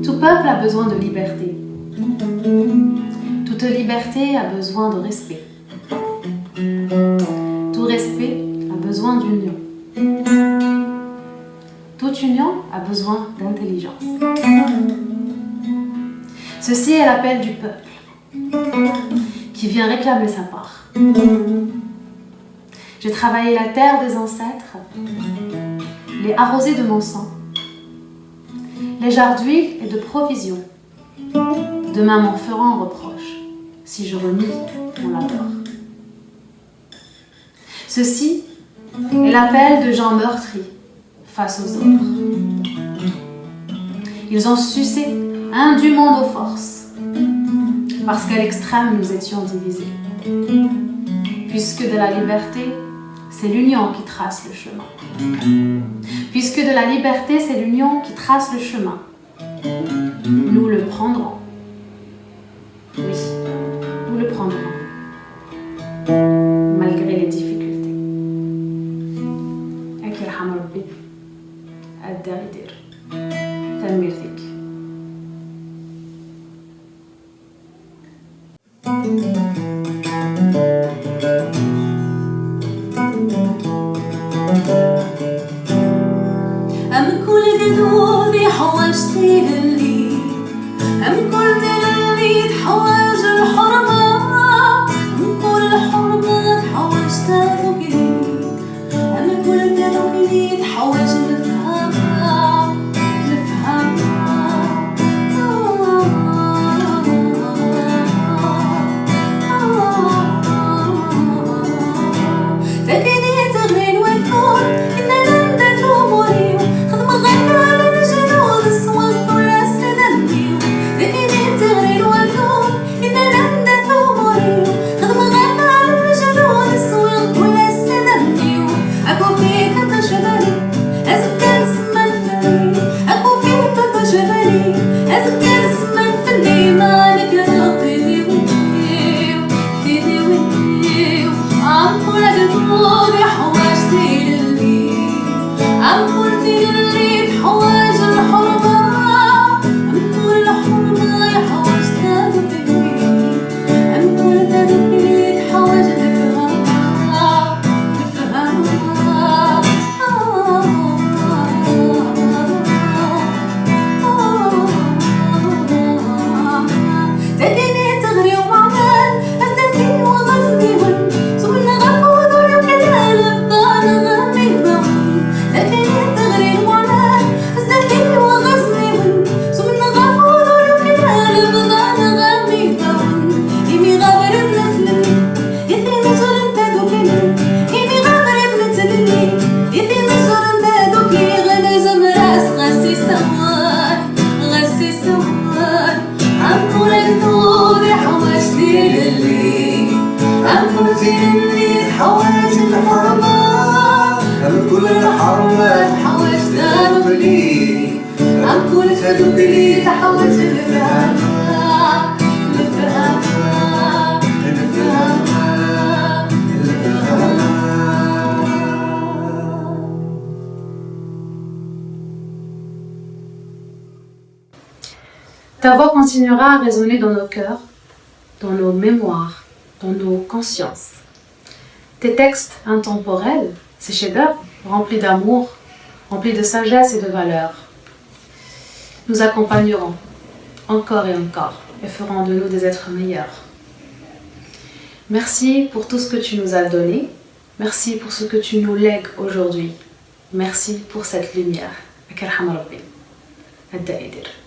Tout peuple a besoin de liberté. Toute liberté a besoin de respect. Tout respect a besoin d'union. Toute union a besoin d'intelligence. Ceci est l'appel du peuple qui vient réclamer sa part. J'ai travaillé la terre des ancêtres, les arrosé de mon sang, les jarres d'huile et de provisions. Demain m'en feront reproche si je renie mon labeur. Ceci est l'appel de gens meurtris face aux autres. Ils ont sucé indûment nos forces, parce qu'à l'extrême nous étions divisés. Puisque de la liberté, c'est l'union qui trace le chemin. Puisque de la liberté, c'est l'union qui trace le chemin. Nous le prendrons. Oui, nous le prendrons. Malgré les difficultés. Akirham Rabbi, Ad-Daridir, Tanmir Fik. أم كل ذنوبي حوجتي للي أم كل اللي تحوج الحرمة أم كل الحرمة تحوجت ذوقي أم كل ذنوبي تحوج نفهمها تكني تغني وتقول إن لم تلوموني Ta voix continuera à résonner dans nos cœurs, dans nos mémoires, dans nos consciences. Tes textes intemporels, ces chefs-d'œuvre remplis d'amour, remplis de sagesse et de valeur, nous accompagneront encore et encore et feront de nous des êtres meilleurs. Merci pour tout ce que tu nous as donné. Merci pour ce que tu nous lègues aujourd'hui. Merci pour cette lumière. Akirham Rabbi. Ad-Daridir.